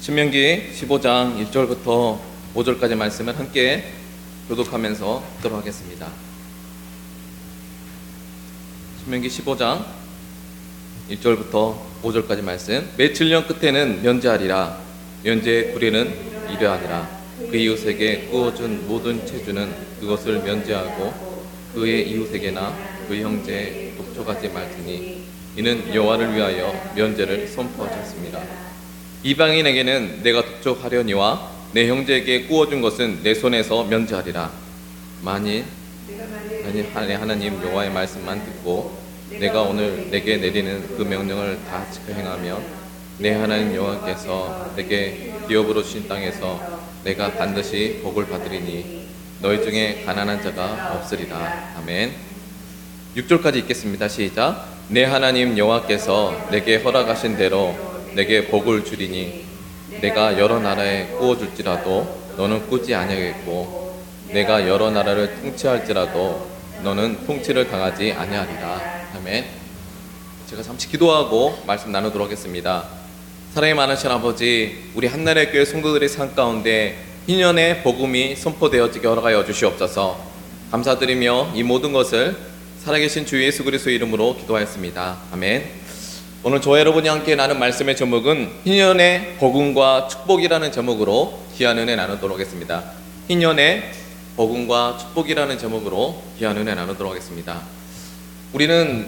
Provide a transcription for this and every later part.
신명기 15장 1절부터 5절까지 말씀을 함께 교독하면서 듣도록 하겠습니다. 신명기 15장 1절부터 5절까지 말씀. 매 7년 끝에는 면제하리라. 면제의 구리는 이러하니라. 그 이웃에게 구워준 모든 체주는 그것을 면제하고 그의 이웃에게나 그 형제에 독촉하지 말지니 이는 여호와를 위하여 면제를 선포하셨습니다. 이방인에게는 내가 독촉하려니와 내 형제에게 구워준 것은 내 손에서 면제하리라. 만일 하나님 여호와의 말씀만 듣고 내가 오늘 내게 내리는 그 명령을 다 지켜 행하면 내 하나님 여호와께서 내게 기업으로 주신 땅에서 내가 반드시 복을 받으리니 너희 중에 가난한 자가 없으리라. 아멘. 6절까지 읽겠습니다. 시작. 내 하나님 여호와께서 내게 허락하신 대로 내게 복을 주리니 내가 여러 나라에 구워줄지라도 너는 꾸지 아니하겠고 내가 여러 나라를 통치할지라도 너는 통치를 당하지 아니하리라. 아멘. 제가 잠시 기도하고 말씀 나누도록 하겠습니다. 사랑이 많으신 아버지, 우리 한나라의 교회 성도들의 삶 가운데 희년의 복음이 선포되어지게 허락하여 주시옵소서. 감사드리며 이 모든 것을 살아계신 주 예수 그리스도의 이름으로 기도하였습니다. 아멘. 오늘 저와 여러분이 함께 나눈 말씀의 제목은 희년의 복음과 축복이라는 제목으로 귀한 은혜 나누도록 하겠습니다. 희년의 복음과 축복이라는 제목으로 귀한 은혜 나누도록 하겠습니다. 우리는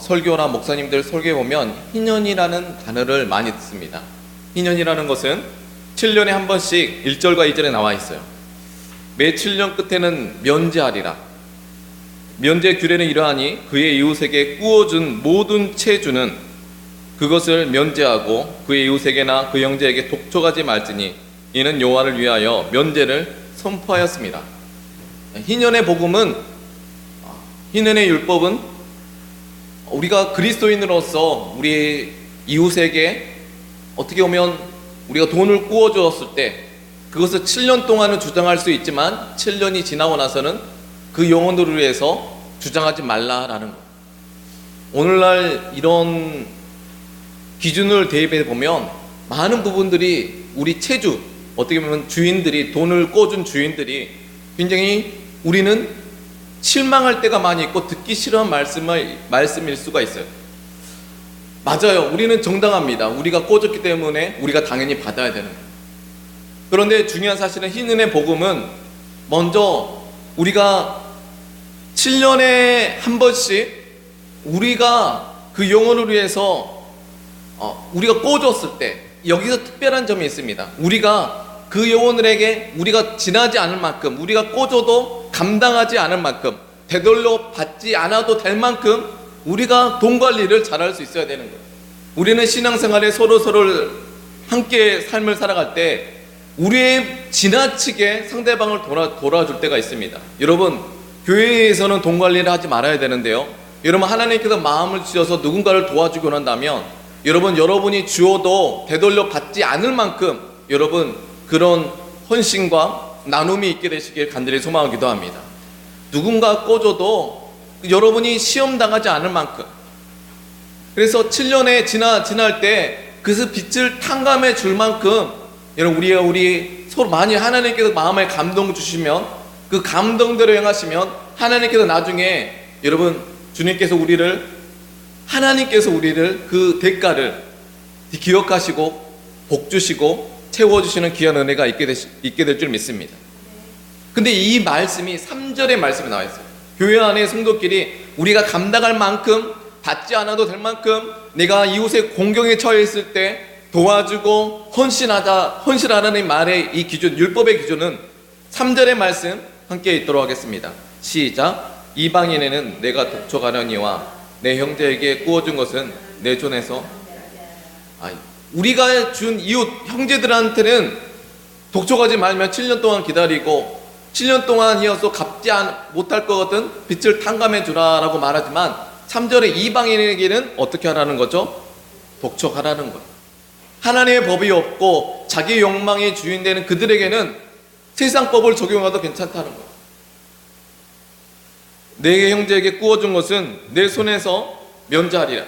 설교나 목사님들 설교에 보면 희년이라는 단어를 많이 듣습니다. 희년이라는 것은 7년에 한 번씩 1절과 2절에 나와 있어요. 매 7년 끝에는 면제하리라. 면제 규례는 이러하니 그의 이웃에게 구워준 모든 체주는 그것을 면제하고 그의 이웃에게나 그 형제에게 독촉하지 말지니 이는 여호와를 위하여 면제를 선포하였습니다. 희년의 복음은, 희년의 율법은 우리가 그리스도인으로서 우리 이웃에게 어떻게 보면 우리가 돈을 구워 주었을 때 그것을 7년 동안은 주장할 수 있지만 7년이 지나고 나서는 그 영혼들을 위해서 주장하지 말라라는 것. 오늘날 이런 기준을 대입해 보면 많은 부분들이 우리 체주, 어떻게 보면 주인들이, 돈을 꿔준 주인들이 굉장히 우리는 실망할 때가 많이 있고 듣기 싫은 말씀일 수가 있어요. 맞아요. 우리는 정당합니다. 우리가 꿔줬기 때문에 우리가 당연히 받아야 되는 거예요. 그런데 중요한 사실은 희년의 복음은 먼저 우리가 7년에 한 번씩 우리가 그 영혼을 위해서 우리가 꿔줬을 때 여기서 특별한 점이 있습니다. 우리가 그 영혼들에게 우리가 지나지 않을 만큼, 우리가 꿔줘도 감당하지 않을 만큼, 되돌려 받지 않아도 될 만큼 우리가 돈 관리를 잘할 수 있어야 되는 거예요. 우리는 신앙생활에 서로서로를 함께 삶을 살아갈 때 우리의 지나치게 상대방을 돌아줄 때가 있습니다. 여러분, 교회에서는 돈 관리를 하지 말아야 되는데요, 여러분, 하나님께서 마음을 주셔서 누군가를 도와주고 난다면 여러분이 주어도 되돌려 받지 않을 만큼 여러분 그런 헌신과 나눔이 있게 되시길 간절히 소망하기도 합니다. 누군가 꿔줘도 여러분이 시험 당하지 않을 만큼, 그래서 7년에 지날 때 그 빛을 탕감해 줄 만큼 여러분 우리 서로 많이 하나님께서 마음에 감동 주시면 그 감동대로 행하시면 하나님께서 나중에 여러분 하나님께서 우리를 그 대가를 기억하시고 복 주시고 채워주시는 귀한 은혜가 있게 될 줄 믿습니다. 근데 이 말씀이 3절의 말씀에 나와 있어요. 교회 안에 성도끼리 우리가 감당할 만큼, 받지 않아도 될 만큼, 내가 이웃의 공경에 처해 있을 때 도와주고 헌신하라는 말의 이 기준, 율법의 기준은 3절의 말씀 함께 읽도록 하겠습니다. 시작. 이방인에는 내가 독촉하려니와 내 형제에게 구워준 것은 내 손에서, 우리가 준 이웃 형제들한테는 독촉하지 말면 7년 동안 기다리고 7년 동안 이어서 갚지 못할 것 같은 빚을 탕감해 주라라고 말하지만 3절에 이방인에게는 어떻게 하라는 거죠? 독촉하라는 거예요. 하나님의 법이 없고 자기 욕망의 주인 되는 그들에게는 세상 법을 적용해도 괜찮다는 거예요. 내 형제에게 구워준 것은 내 손에서 면제하리라.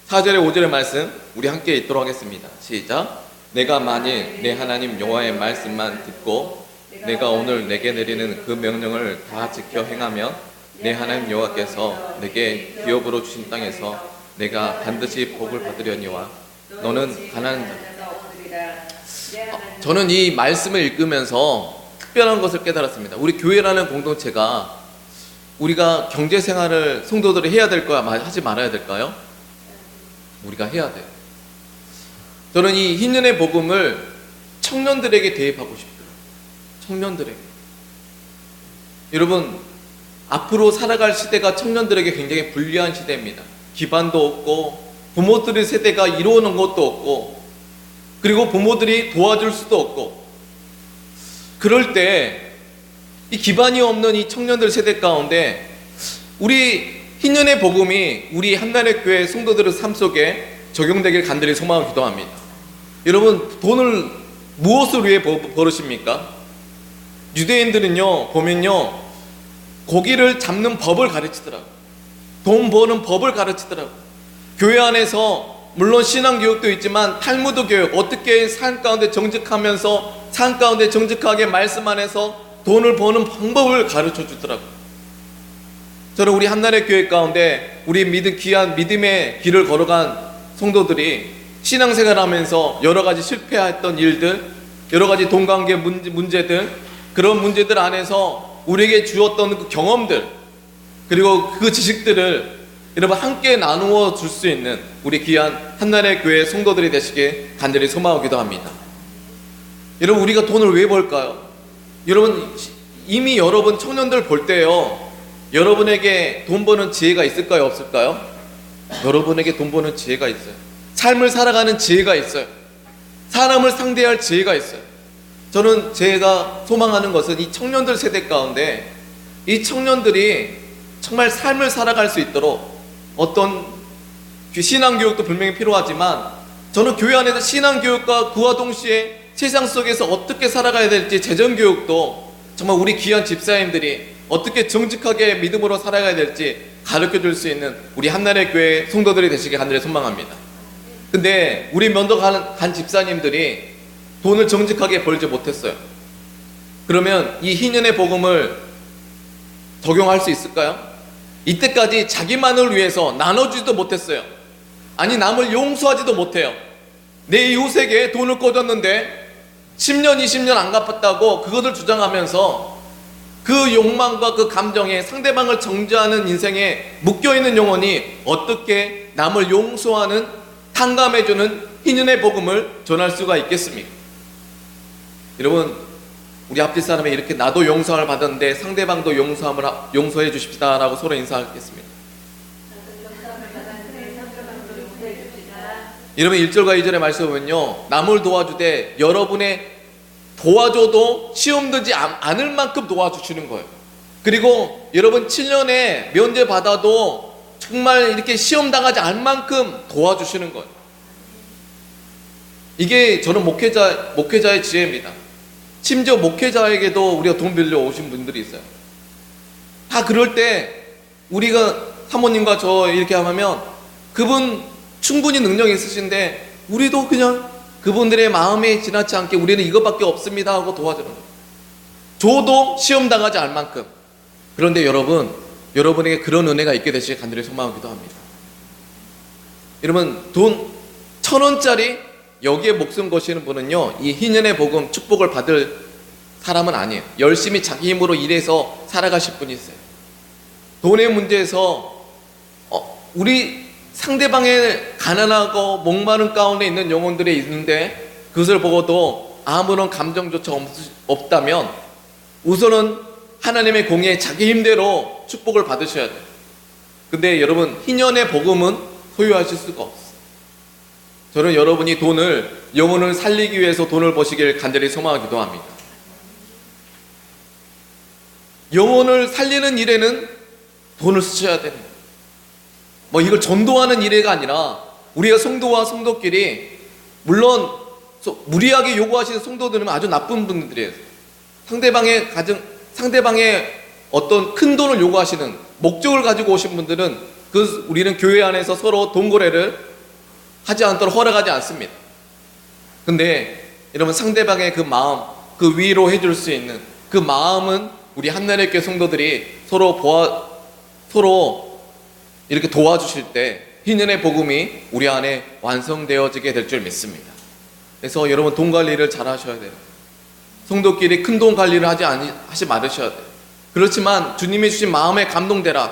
4절에 5절의 말씀 우리 함께 읽도록 하겠습니다. 시작. 내가 만일 내 하나님 여호와의 말씀만 듣고 내가 오늘 내게 내리는 그 명령을 다 지켜 행하면 내 하나님 여호와께서 내게 기업으로 주신 땅에서 내가 반드시 복을 받으려니와 너는 가난한 저는 이 말씀을 읽으면서 특별한 것을 깨달았습니다. 우리 교회라는 공동체가 우리가 경제생활을 성도들이 해야 될 거야, 하지 말아야 될까요? 우리가 해야 돼요. 저는 이 흰년의 복음을 청년들에게 대입하고 싶어요. 청년들에게. 여러분, 앞으로 살아갈 시대가 청년들에게 굉장히 불리한 시대입니다. 기반도 없고 부모들의 세대가 이루어놓은 것도 없고 그리고 부모들이 도와줄 수도 없고 그럴 때 이 기반이 없는 이 청년들 세대 가운데 우리 흰년의 복음이 우리 한나라의 교회 성도들의 삶 속에 적용되길 간절히 소망을 기도합니다. 여러분, 돈을 무엇을 위해 벌으십니까? 유대인들은요 보면요 고기를 잡는 법을 가르치더라고요. 돈 버는 법을 가르치더라고요. 교회 안에서 물론 신앙교육도 있지만 탈무드 교육, 어떻게 삶 가운데 정직하면서 삶 가운데 정직하게 말씀 안에서 돈을 버는 방법을 가르쳐 주더라고요. 저는 우리 한나라의 교회 가운데 우리 귀한 믿음의 길을 걸어간 성도들이 신앙생활하면서 여러 가지 실패했던 일들, 여러 가지 돈관계 문제들, 그런 문제들 안에서 우리에게 주었던 그 경험들 그리고 그 지식들을 여러분 함께 나누어 줄 수 있는 우리 귀한 한나라의 교회 성도들이 되시길 간절히 소망하고 기도합니다. 여러분, 우리가 돈을 왜 벌까요? 여러분, 이미 여러분 청년들 볼 때요 여러분에게 돈 버는 지혜가 있을까요? 없을까요? 여러분에게 돈 버는 지혜가 있어요. 삶을 살아가는 지혜가 있어요. 사람을 상대할 지혜가 있어요. 저는 제가 소망하는 것은 이 청년들 세대 가운데 이 청년들이 정말 삶을 살아갈 수 있도록 어떤 신앙교육도 분명히 필요하지만 저는 교회 안에서 신앙교육과 그와 동시에 세상 속에서 어떻게 살아가야 될지 재정교육도 정말 우리 귀한 집사님들이 어떻게 정직하게 믿음으로 살아가야 될지 가르쳐 줄 수 있는 우리 한나라의 교회 성도들이 되시길 간절히 소망합니다. 근데 우리 면도 간 집사님들이 돈을 정직하게 벌지 못했어요. 그러면 이 흰년의 복음을 적용할 수 있을까요? 이때까지 자기만을 위해서 나눠주지도 못했어요. 아니, 남을 용서하지도 못해요. 내 이웃에게 돈을 꿔줬는데 10년 20년 안 갚았다고 그것을 주장하면서 그 욕망과 그 감정에 상대방을 정죄하는 인생에 묶여있는 영혼이 어떻게 남을 용서하는 탕감해주는 흰년의 복음을 전할 수가 있겠습니까? 여러분, 우리 앞뒤 사람이 이렇게 나도 용서를 받았는데 상대방도 용서해 주십시다 라고 서로 인사하겠습니다. 여러분, 1절과 2절의 말씀 보면요 남을 도와주되 여러분의 도와줘도 시험 들지 않을 만큼 도와주시는 거예요. 그리고 여러분 7년에 면제 받아도 정말 이렇게 시험 당하지 않을 만큼 도와주시는 거예요. 이게 저는 목회자의 지혜입니다. 심지어 목회자에게도 우리가 돈 빌려 오신 분들이 있어요. 다 그럴 때 우리가 사모님과 저 이렇게 하면 그분 충분히 능력이 있으신데 우리도 그냥 그분들의 마음에 지나치 않게 우리는 이것밖에 없습니다 하고 도와주는 거예요. 줘도 시험 당하지 않을 만큼. 그런데 여러분에게 그런 은혜가 있게 되시길 간절히 소망하기도 합니다. 여러분, 돈 1,000원짜리 여기에 목숨 거시는 분은요 이 흰년의 복음 축복을 받을 사람은 아니에요. 열심히 자기 힘으로 일해서 살아가실 분이 있어요. 돈의 문제에서 우리 상대방의 가난하고 목마른 가운데 있는 영혼들이 있는데 그것을 보고도 아무런 감정조차 없다면 우선은 하나님의 공에 자기 힘대로 축복을 받으셔야 돼요. 근데 여러분, 흰년의 복음은 소유하실 수가 없어요. 저는 여러분이 영혼을 살리기 위해서 돈을 버시길 간절히 소망하고 기도합니다. 영혼을 살리는 일에는 돈을 쓰셔야 됩니다. 이걸 전도하는 일회가 아니라 우리가 성도와 성도끼리, 물론 무리하게 요구하시는 성도들은 아주 나쁜 분들이에요. 상대방의 어떤 큰 돈을 요구하시는 목적을 가지고 오신 분들은 우리는 교회 안에서 서로 돈 거래를 하지 않도록 허락하지 않습니다. 근데 여러분, 상대방의 그 마음, 그 위로해 줄 수 있는 그 마음은 우리 한나라의 교회 성도들이 서로 이렇게 도와주실 때 희년의 복음이 우리 안에 완성되어지게 될 줄 믿습니다. 그래서 여러분, 돈 관리를 잘 하셔야 돼요. 성도끼리 큰 돈 관리를 하지 말으셔야 돼요. 그렇지만 주님이 주신 마음에 감동대로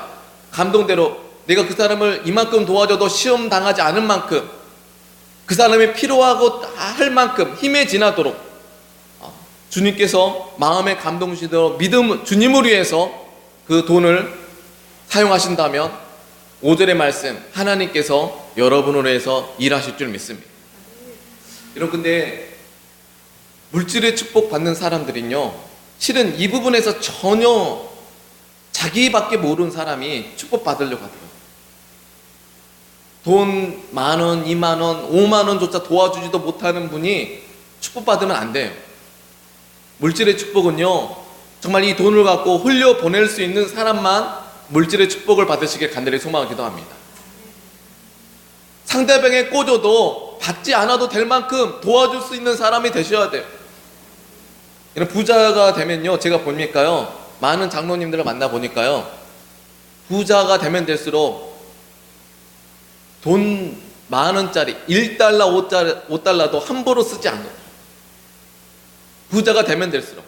내가 그 사람을 이만큼 도와줘도 시험 당하지 않을 만큼, 그 사람이 필요하고 할 만큼 힘에 지나도록 주님께서 마음에 감동 주시도록 주님을 위해서 그 돈을 사용하신다면 5절의 말씀, 하나님께서 여러분을 위해서 일하실 줄 믿습니다. 여러분, 근데 물질의 축복 받는 사람들은요, 실은 이 부분에서 전혀 자기밖에 모르는 사람이 축복 받으려고 하더라고요. 돈 10,000원, 20,000원, 50,000원조차 도와주지도 못하는 분이 축복받으면 안 돼요. 물질의 축복은요, 정말 이 돈을 갖고 흘려보낼 수 있는 사람만 물질의 축복을 받으시길 간절히 소망하기도 합니다. 상대방에 꽂아도 받지 않아도 될 만큼 도와줄 수 있는 사람이 되셔야 돼요. 이런 부자가 되면요, 제가 보니까요, 많은 장로님들을 만나보니까요, 부자가 되면 될수록 돈 10,000원짜리 1달러 5달러도 함부로 쓰지 않는, 부자가 되면 될수록.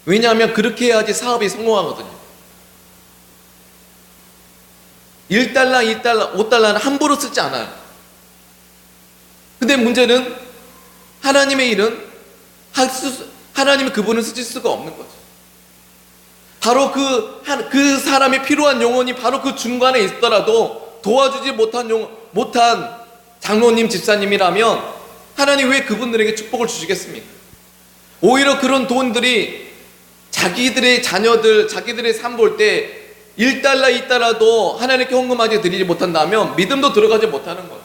왜냐하면 그렇게 해야지 사업이 성공하거든요. 1달러 5달러는 함부로 쓰지 않아요. 근데 문제는 하나님의 일은 하나님이 그분을 쓰실 수가 없는 거죠. 바로 그 사람이 필요한 영혼이 바로 그 중간에 있더라도 도와주지 못한 장로님, 집사님이라면 하나님 왜 그분들에게 축복을 주시겠습니까? 오히려 그런 돈들이 자기들의 자녀들, 자기들의 삶 볼 때 1달러, 2달러도 하나님께 헌금하지 드리지 못한다면 믿음도 들어가지 못하는 거예요.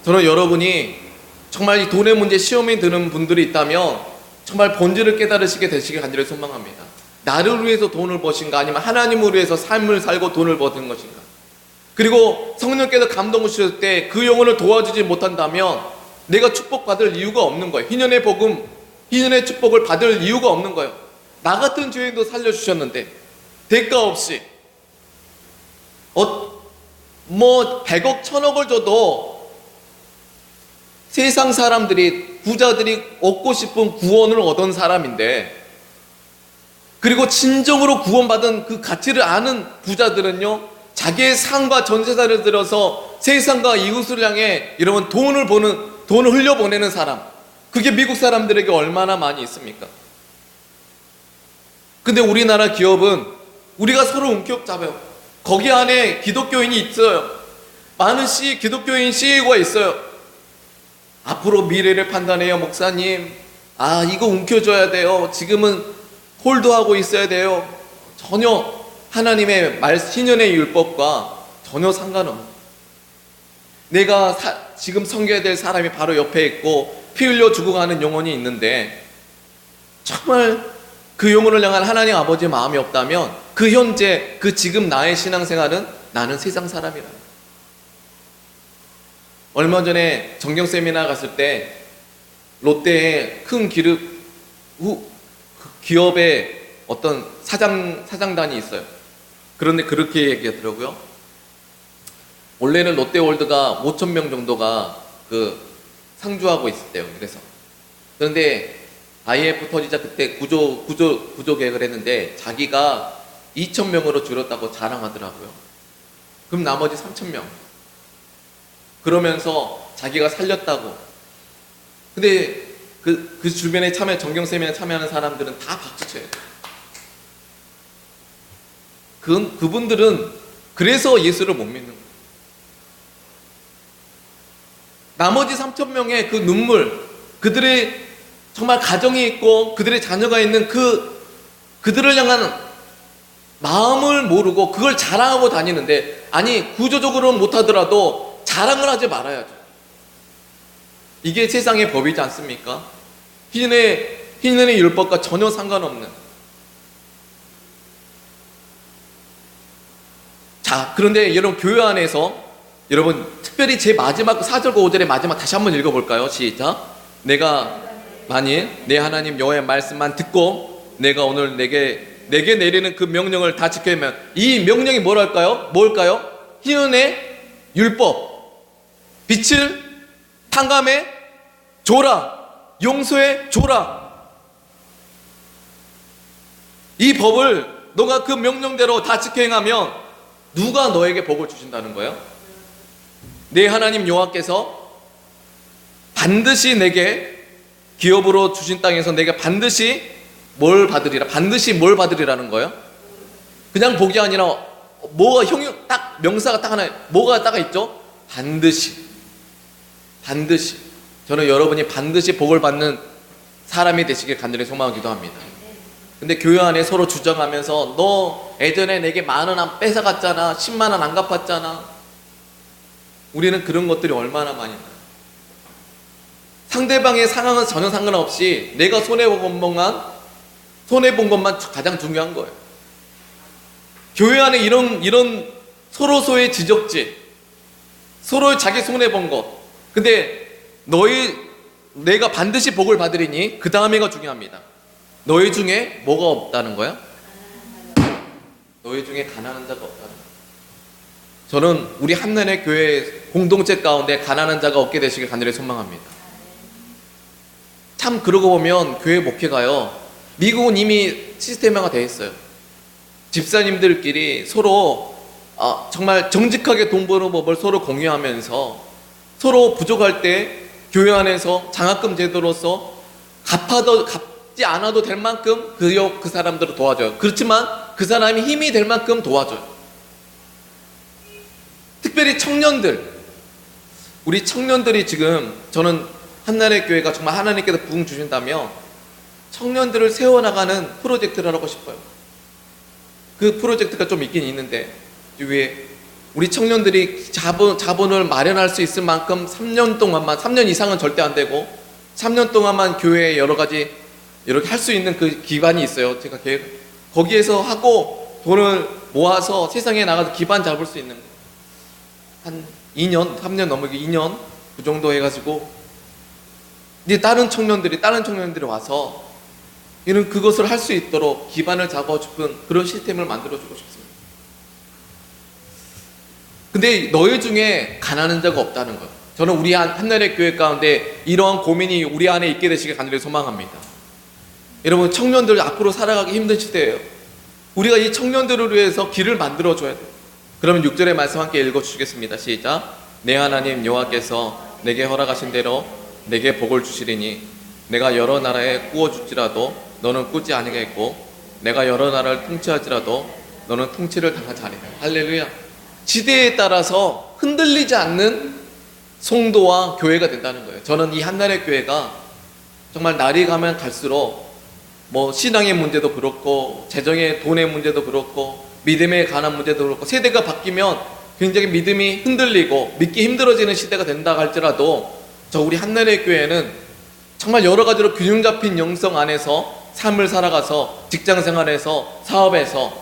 저는 여러분이 정말 이 돈의 문제 시험에 드는 분들이 있다면 정말 본질을 깨달으시게 되시길 간절히 소망합니다. 나를 위해서 돈을 버신가, 아니면 하나님을 위해서 삶을 살고 돈을 버는 것인가. 그리고 성령께서 감동을 주셨을 때 그 영혼을 도와주지 못한다면 내가 축복받을 이유가 없는 거예요. 희년의 복음, 희년의 축복을 받을 이유가 없는 거예요. 나 같은 죄인도 살려주셨는데 대가 없이 100억 1,000억을 줘도 세상 사람들이, 부자들이 얻고 싶은 구원을 얻은 사람인데, 그리고 진정으로 구원받은 그 가치를 아는 부자들은요, 자기의 상과 전재산을 들어서 세상과 이웃을 향해 여러분 돈을 흘려보내는 사람, 그게 미국 사람들에게 얼마나 많이 있습니까? 근데 우리나라 기업은 우리가 서로 움켜잡아요. 거기 안에 기독교인이 있어요. 많은 기독교인 CEO가 있어요. 앞으로 미래를 판단해요, 목사님. 이거 움켜줘야 돼요. 지금은 홀드하고 있어야 돼요. 전혀 하나님의 신년의 율법과 전혀 상관없는, 내가 지금 섬겨야 될 사람이 바로 옆에 있고 피 흘려 죽어가는 영혼이 있는데, 정말 그 영혼을 향한 하나님 아버지의 마음이 없다면 그 현재, 지금 나의 신앙생활은 나는 세상 사람이라. 얼마 전에 정경 세미나 갔을 때 롯데의 큰 기업의 어떤 사장단이 있어요. 그런데 그렇게 얘기하더라고요. 원래는 롯데월드가 5,000명 정도가 상주하고 있었대요. 그런데 IMF 터지자 그때 구조 계획을 했는데 자기가 2,000명으로 줄였다고 자랑하더라고요. 그럼 나머지 3,000명. 그러면서 자기가 살렸다고. 근데 그 주변에 정경 세미나에 참여하는 사람들은 다 박수쳐요. 그분들은 그래서 예수를 못 믿는 거예요. 나머지 3,000명의 그 눈물, 그들의 정말 가정이 있고 그들의 자녀가 있는 그들을 향한 마음을 모르고 그걸 자랑하고 다니는데, 아니 구조적으로는 못하더라도 자랑을 하지 말아야죠. 이게 세상의 법이지 않습니까? 희년의 율법과 전혀 상관없는. 자, 그런데 여러분, 교회 안에서 여러분 특별히 제 마지막 4절과 5절의 마지막 다시 한번 읽어볼까요? 시작. 내가 만일 내 하나님 여호와의 말씀만 듣고 내가 오늘 내게 내리는 그 명령을 다 지켜면, 이 명령이 뭘까요? 희년의 율법, 빛을 탕감해 줘라, 용서해 줘라. 이 법을 너가 그 명령대로 다 지켜 행하면 누가 너에게 복을 주신다는 거예요? 내 하나님 여호와께서 반드시 내게 기업으로 주신 땅에서 내가 반드시 뭘 받으리라는 거예요? 그냥 복이 아니라 뭐가 딱 명사가 딱 하나, 뭐가 딱 있죠? 반드시. 저는 여러분이 반드시 복을 받는 사람이 되시길 간절히 소망하기도 합니다. 근데 교회 안에 서로 주장하면서 너 예전에 내게 10,000원 뺏어갔잖아, 10만 원 안 갚았잖아. 우리는 그런 것들이 얼마나 많이 나요. 상대방의 상황은 전혀 상관없이 내가 손해본 것만 가장 중요한 거예요. 교회 안에 이런 서로서의 지적질, 서로 자기 손해본 것. 근데 내가 반드시 복을 받으리니 그 다음에가 중요합니다. 너희 중에 뭐가 없다는 거야? 너희 중에 가난한 자가 없다는 거야. 저는 우리 한나의 교회 공동체 가운데 가난한 자가 없게 되시길 간절히 소망합니다. 참 그러고 보면 교회 목회가요, 미국은 이미 시스템화가 되어 있어요. 집사님들끼리 서로 정말 정직하게 돈 버는 법을 서로 공유하면서 서로 부족할 때 교회 안에서 장학금 제도로서 갚지 않아도 될 만큼 그 사람들을 도와줘요. 그렇지만 그 사람이 힘이 될 만큼 도와줘요. 특별히 우리 청년들이 지금, 저는 한나라의 교회가 정말 하나님께서 부흥 주신다면 청년들을 세워나가는 프로젝트를 하고 싶어요. 그 프로젝트가 좀 있긴 있는데, 위에 우리 청년들이 자본을 마련할 수 있을 만큼 3년 이상은 절대 안 되고 3년 동안만 교회에 여러 가지 이렇게 할 수 있는 그 기반이 있어요. 제가 거기에서 하고 돈을 모아서 세상에 나가서 기반 잡을 수 있는 한 2년, 3년 넘게 2년 그 정도 해가지고 이제 다른 청년들이 와서 이런 그것을 할 수 있도록 기반을 잡아 싶은 그런 시스템을 만들어주고 싶습니다. 근데 너희 중에 가난한 자가 없다는 거예요. 저는 우리 한나라의 교회 가운데 이러한 고민이 우리 안에 있게 되시길 간절히 소망합니다. 여러분, 청년들 앞으로 살아가기 힘든 시대예요. 우리가 이 청년들을 위해서 길을 만들어줘야 돼요. 그러면 6절의 말씀 함께 읽어주시겠습니다. 시작. 내 하나님 여호와께서 내게 허락하신 대로 내게 복을 주시리니 내가 여러 나라에 꾸어줄지라도 너는 꾸지 아니하겠고 내가 여러 나라를 통치할지라도 너는 통치를 당하지 아니하리라. 할렐루야. 시대에 따라서 흔들리지 않는 성도와 교회가 된다는 거예요. 저는 이 한나라의 교회가 정말 날이 가면 갈수록 신앙의 문제도 그렇고 재정의 돈의 문제도 그렇고 믿음에 관한 문제도 그렇고 세대가 바뀌면 굉장히 믿음이 흔들리고 믿기 힘들어지는 시대가 된다 할지라도 우리 한나라의 교회는 정말 여러 가지로 균형 잡힌 영성 안에서 삶을 살아가서 직장생활에서 사업에서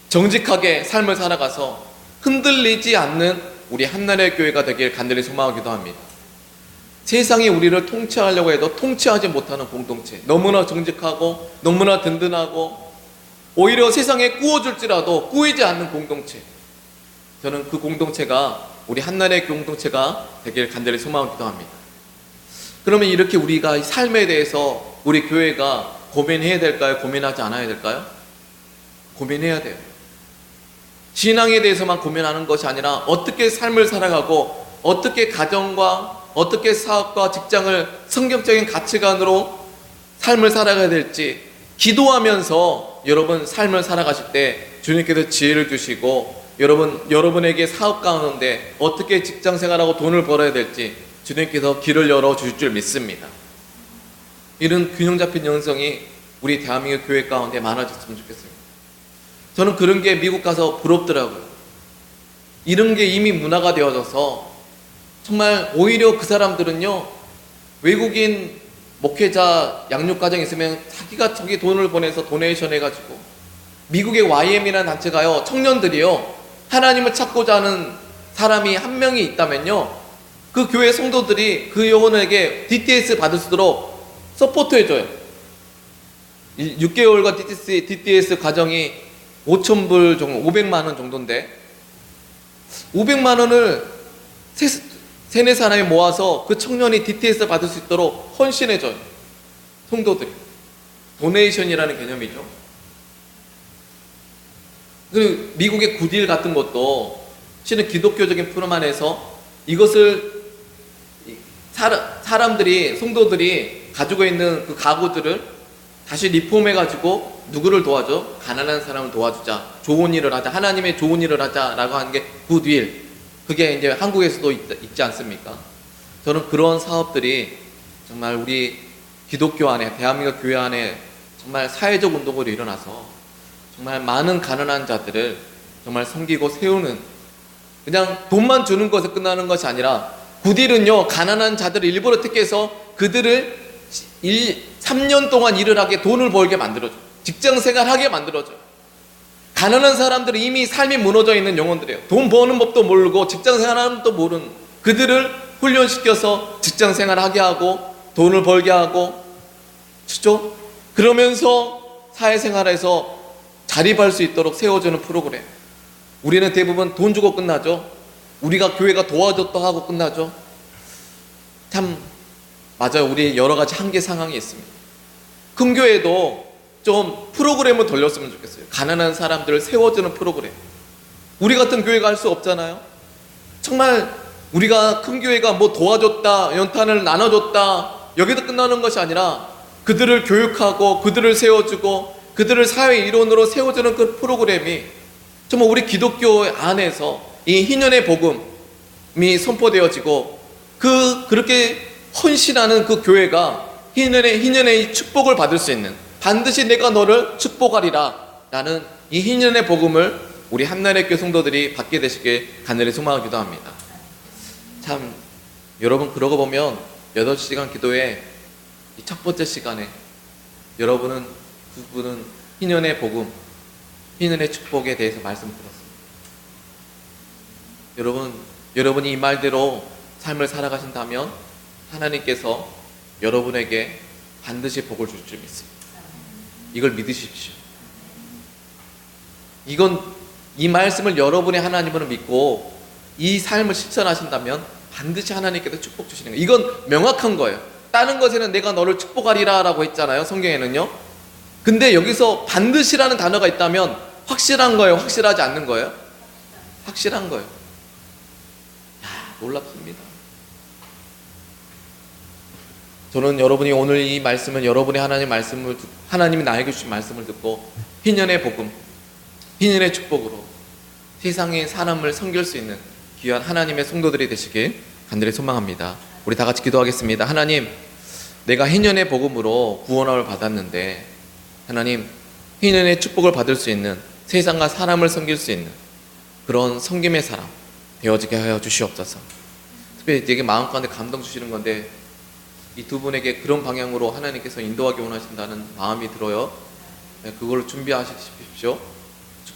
정직하게 삶을 살아가서 흔들리지 않는 우리 한나라의 교회가 되길 간절히 소망하기도 합니다. 세상이 우리를 통치하려고 해도 통치하지 못하는 공동체, 너무나 정직하고 너무나 든든하고 오히려 세상에 꾸어줄지라도 꾸이지 않는 공동체, 저는 그 공동체가 우리 한나라의 공동체가 되길 간절히 소망하기도 합니다. 그러면 이렇게 우리가 삶에 대해서 우리 교회가 고민해야 될까요? 고민하지 않아야 될까요? 고민해야 돼요. 신앙에 대해서만 고민하는 것이 아니라 어떻게 삶을 살아가고 어떻게 가정과 어떻게 사업과 직장을 성경적인 가치관으로 삶을 살아가야 될지 기도하면서 여러분 삶을 살아가실 때 주님께서 지혜를 주시고 여러분에게 사업 가운데 어떻게 직장 생활하고 돈을 벌어야 될지 주님께서 길을 열어주실 줄 믿습니다. 이런 균형 잡힌 영성이 우리 대한민국 교회 가운데 많아졌으면 좋겠습니다. 저는 그런 게 미국 가서 부럽더라고요. 이런 게 이미 문화가 되어져서 정말 오히려 그 사람들은요, 외국인 목회자 양육과정 있으면 자기가 저기 돈을 보내서 도네이션 해가지고 미국의 YM이라는 단체가요, 청년들이요 하나님을 찾고자 하는 사람이 한 명이 있다면요, 그 교회 성도들이 그 영혼에게 DTS 받을 수 있도록 서포트해줘요. 6개월간 DTS 과정이 5,000불 정도, 500만 원 정도인데 500만 원을 세네 사람이 모아서 그 청년이 DTS 받을 수 있도록 헌신해줘요. 성도들이. 도네이션이라는 개념이죠. 그리고 미국의 굿윌 같은 것도 실은 기독교적인 프로그램 안에서 이것을 사람들이, 성도들이 가지고 있는 그 가구들을 다시 리폼해가지고 누구를 도와줘? 가난한 사람을 도와주자, 좋은 일을 하자, 하나님의 좋은 일을 하자라고 하는 게 굿윌. 그게 이제 한국에서도 있지 않습니까? 저는 그런 사업들이 정말 우리 기독교 안에, 대한민국 교회 안에 정말 사회적 운동으로 일어나서 정말 많은 가난한 자들을 정말 섬기고 세우는, 그냥 돈만 주는 것에 끝나는 것이 아니라 굿윌은요, 가난한 자들을 일부러 택해서 그들을 3년 동안 일을 하게, 돈을 벌게 만들어줘요. 직장 생활하게 만들어줘요. 가난한 사람들은 이미 삶이 무너져 있는 영혼들이에요. 돈 버는 법도 모르고 직장 생활하는 법도 모르는, 그들을 훈련시켜서 직장 생활하게 하고 돈을 벌게 하고, 그렇죠? 그러면서 사회생활에서 자립할 수 있도록 세워주는 프로그램. 우리는 대부분 돈 주고 끝나죠. 우리가 교회가 도와줬다 하고 끝나죠. 참 맞아요. 우리 여러 가지 한계 상황이 있습니다. 큰 교회도 좀 프로그램을 돌렸으면 좋겠어요. 가난한 사람들을 세워주는 프로그램. 우리 같은 교회가 할 수 없잖아요. 정말 우리가 큰 교회가 뭐 도와줬다, 연탄을 나눠줬다, 여기도 끝나는 것이 아니라 그들을 교육하고 그들을 세워주고 그들을 사회 일원으로 세워주는 그 프로그램이 정말 우리 기독교 안에서 이 희년의 복음이 선포되어지고 그렇게 헌신하는 그 교회가 희년의 축복을 받을 수 있는, 반드시 내가 너를 축복하리라 라는 이 희년의 복음을 우리 한나라의 교회 성도들이 받게 되시길 간절히 소망하기도 합니다. 참 여러분, 그러고 보면 8시간 기도의 이 첫 번째 시간에 두 분은 희년의 복음, 희년의 축복에 대해서 말씀을 들었습니다. 여러분이 이 말대로 삶을 살아가신다면 하나님께서 여러분에게 반드시 복을 줄 줄 믿습니다. 이걸 믿으십시오. 이 말씀을 여러분의 하나님으로 믿고 이 삶을 실천하신다면 반드시 하나님께서 축복 주시는 거예요. 이건 명확한 거예요. 다른 것에는 내가 너를 축복하리라 라고 했잖아요, 성경에는요. 근데 여기서 반드시라는 단어가 있다면 확실한 거예요, 확실하지 않는 거예요? 확실한 거예요. 놀랍습니다. 저는 여러분이 오늘 이 말씀은 여러분의 하나님이 나에게 주신 말씀을 듣고 희년의 복음, 희년의 축복으로 세상의 사람을 섬길 수 있는 귀한 하나님의 성도들이 되시길 간절히 소망합니다. 우리 다 같이 기도하겠습니다. 하나님, 내가 희년의 복음으로 구원을 받았는데 하나님, 희년의 축복을 받을 수 있는, 세상과 사람을 섬길 수 있는 그런 섬김의 사람 되어지게 하여 주시옵소서. 특별히 되게 마음 가운데 감동 주시는 건데 이 두 분에게 그런 방향으로 하나님께서 인도하기 원하신다는 마음이 들어요. 그걸 준비하십시오.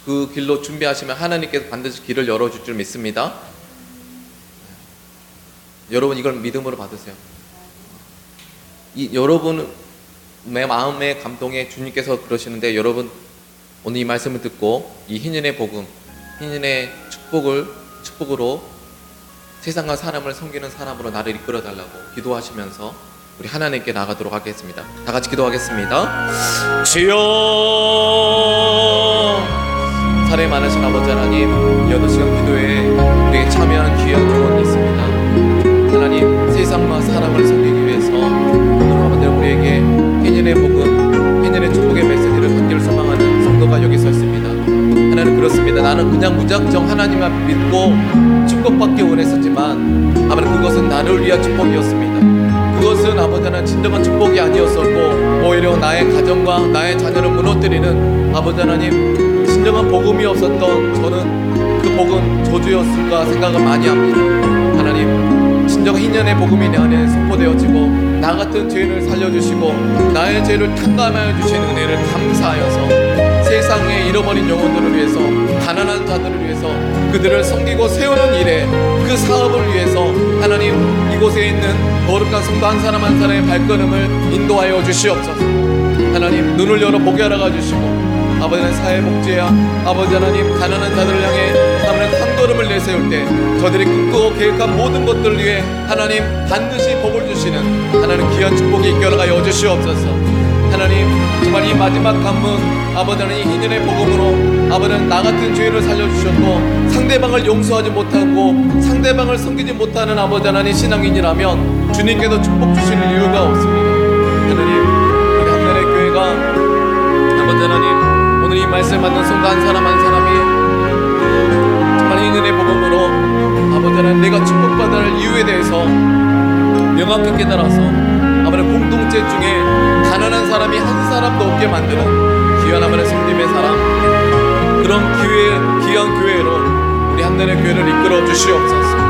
그 길로 준비하시면 하나님께서 반드시 길을 열어줄 줄 믿습니다. 여러분, 이걸 믿음으로 받으세요. 여러분의 마음의 감동에 주님께서 그러시는데, 여러분 오늘 이 말씀을 듣고 이 희년의 복음, 희년의 축복으로 세상과 사람을 섬기는 사람으로 나를 이끌어 달라고 기도하시면서 우리 하나님께 나가도록 하겠습니다. 다 같이 기도하겠습니다. 주여, 사랑이 많으신 아버지 하나님, 8시간 기도에 우리에게 참여하는 귀한 경험이 있습니다. 하나님, 세상과 사람을 섬기기 위해서 오늘 아버지는 우리에게 희년의 복음, 희년의 축복의 메시지를 받기를 소망하는 성도가 여기 서 있습니다. 하나님, 그렇습니다. 나는 그냥 무작정 하나님만 믿고 축복받기 원했었지만 아버지, 그것은 나를 위한 축복이었습니다. 그것은 아버지 하나님 진정한 축복이 아니었었고 오히려 나의 가정과 나의 자녀를 무너뜨리는 아버지 하나님 진정한 복음이 없었던 저는 그 복음 저주였을까 생각을 많이 합니다. 하나님, 진정한 희년의 복음이 내 안에 선포되어지고 나 같은 죄인을 살려주시고 나의 죄를 탕감하여 주시는 은혜를 감사하여서 세상에 잃어버린 영혼들을 위해서, 가난한 자들을 위해서, 그들을 섬기고 세우는 일에, 그 사업을 위해서 하나님 이곳에 있는 거룩한 성도 한 사람 한 사람의 발걸음을 인도하여 주시옵소서. 하나님 눈을 열어 보게 하라 주시고, 아버지는 사회복지야, 아버지 하나님 가난한 자들을 향해 하나님 한 걸음을 내세울 때 저들이 꿈꾸고 계획한 모든 것들을 위해 하나님 반드시 복을 주시는 하나님 귀한 축복이 있게 하여 주시옵소서. 하나님 정말 이 마지막 관문, 아버지 하나님 희년의 복음으로 아버지는 나 같은 죄인을 살려주셨고, 상대방을 용서하지 못하고 상대방을 섬기지 못하는 아버지 하나님 신앙인이라면 주님께서 축복 주시는 이유가 없습니다. 하나님 우리 한나라의 교회가 아버지 하나님 오늘 이 말씀 받는 성도 한 사람 한 사람이 정말 희년의 복음으로 아버지 하나님 내가 축복받을 이유에 대해서 명확히 깨달아서 아버지 공동체 중에 가난한 사람이 한 사람도 없게 만드는 귀한 아버지 성님의 사람, 그런 귀한 교회로 우리 한나라의 교회를 이끌어 주시옵소서.